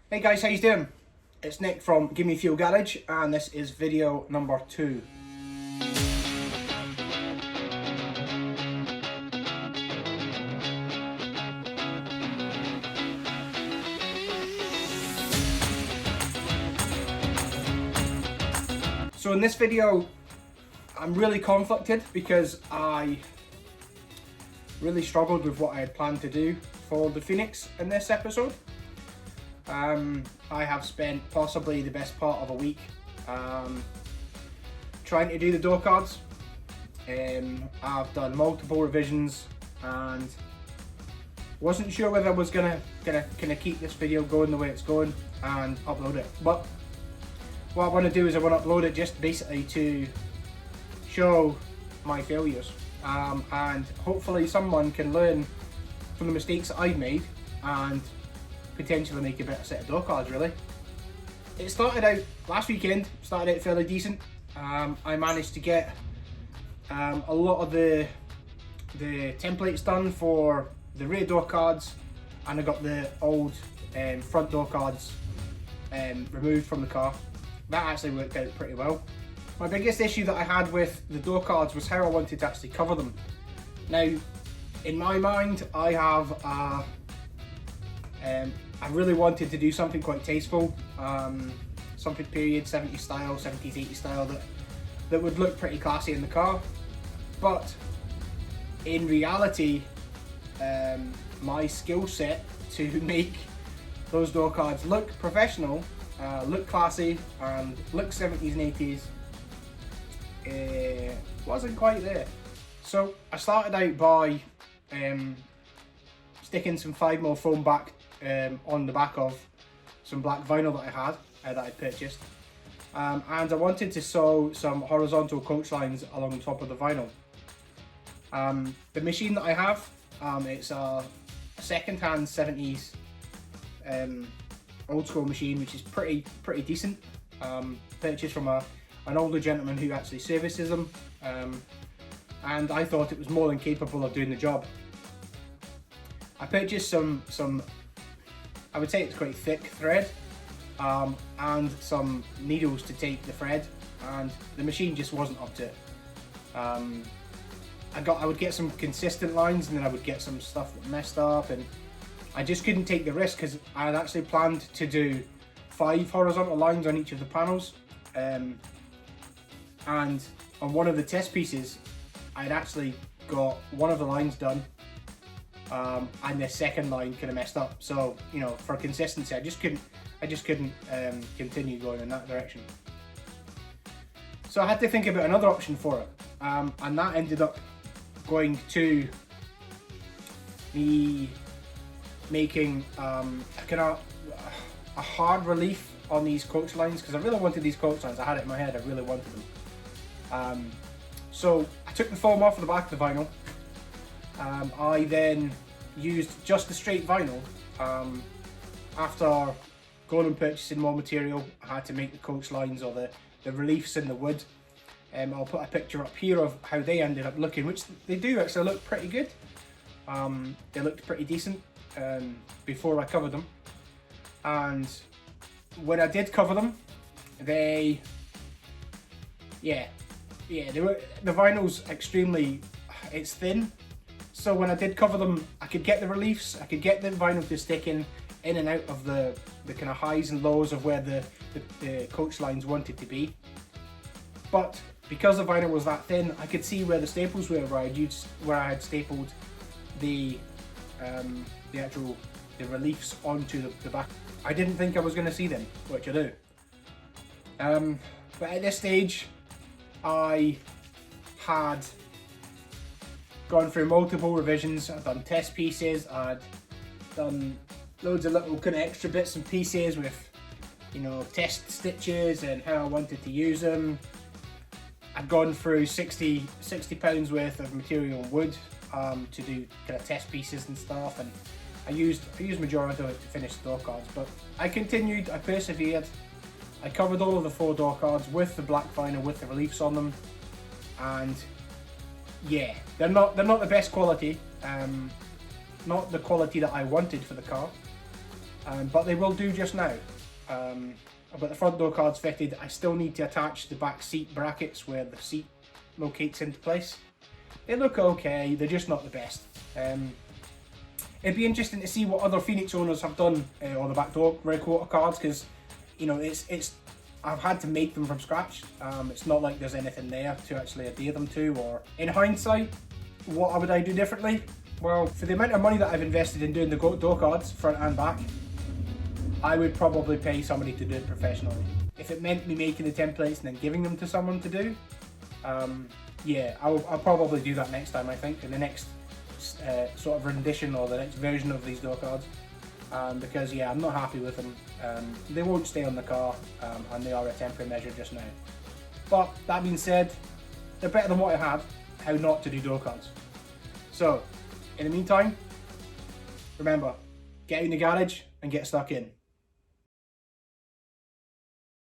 Hey guys, how you doing? It's Nick from Gimme Fuel Garage, and this is video number 2. So in this video, I'm really conflicted because I really struggled with what I had planned to do for the Phoenix in this episode. I have spent possibly the best part of a week trying to do the door cards. I've done multiple revisions and wasn't sure whether I was gonna keep this video going the way it's going and upload it. But what I want to do is I want to upload it just basically to show my failures, and hopefully someone can learn from the mistakes that I've made and potentially make a better set of door cards. Really, it started out last weekend, started out fairly decent. I managed to get a lot of the templates done for the rear door cards, and I got the old front door cards removed from the car. That actually worked out pretty well. My biggest issue that I had with the door cards was how I wanted to actually cover them. Now, in my mind, I have I really wanted to do something quite tasteful, something period 70s style, 70s, 80s style that would look pretty classy in the car. But in reality, my skill set to make those door cards look professional, look classy, and look 70s and 80s wasn't quite there. So I started out by sticking some 5mm foam back on the back of some black vinyl that I had, that I purchased, and I wanted to sew some horizontal coach lines along the top of the vinyl. The machine that I have, it's a second-hand 70s old school machine, which is pretty decent. Purchased from an older gentleman who actually services them, and I thought it was more than capable of doing the job. I purchased some I would say it's quite thick thread, and some needles to tape the thread, and the machine just wasn't up to it. I would get some consistent lines, and then I would get some stuff that messed up, and I just couldn't take the risk because I had actually planned to do 5 horizontal lines on each of the panels, and on one of the test pieces I'd actually got one of the lines done, and the second line kind of messed up. So, you know, for consistency, I just couldn't continue going in that direction. So I had to think about another option for it, and that ended up going to me making a hard relief on these coach lines, because I really wanted these coach lines. I had it in my head, I really wanted them. So I took the foam off of the back of the vinyl. I then used just the straight vinyl. After going and purchasing more material, I had to make the coach lines, or the reliefs in the wood. I'll put a picture up here of how they ended up looking, which they do actually look pretty good. They looked pretty decent before I covered them, and when I did cover them, the vinyl's it's thin. So when I did cover them, I could get the reliefs, I could get the vinyl to stick in and out of the kind of highs and lows of where the coach lines wanted to be. But because the vinyl was that thin, I could see where the staples were, where I had stapled the reliefs onto the back. I didn't think I was going to see them, which I do. But at this stage, I had gone through multiple revisions. I'd done test pieces, I'd done loads of little kind of extra bits and pieces with, you know, test stitches and how I wanted to use them. I'd gone through 60 pounds worth of material and wood to do kind of test pieces and stuff, and I used majority of it to finish the door cards. But I continued, I persevered. I covered all of the 4 door cards with the black vinyl with the reliefs on them, and yeah, they're not the best quality, not the quality that I wanted for the car, but they will do just now. But the front door card's fitted. I still need to attach the back seat brackets where the seat locates into place. They look okay, they're just not the best. It'd be interesting to see what other Phoenix owners have done on the back door rear quarter cards, because you know it's I've had to make them from scratch. It's not like there's anything there to actually adhere them to. Or in hindsight, what would I do differently? Well, for the amount of money that I've invested in doing the door cards front and back, I would probably pay somebody to do it professionally. If it meant me making the templates and then giving them to someone to do, yeah, I'll probably do that next time, I think, in the next sort of rendition or the next version of these door cards. Because yeah, I'm not happy with them. They won't stay on the car, and they are a temporary measure just now. But that being said, they're better than what I had. How not to do door cards. So, in the meantime, remember, get in the garage and get stuck in.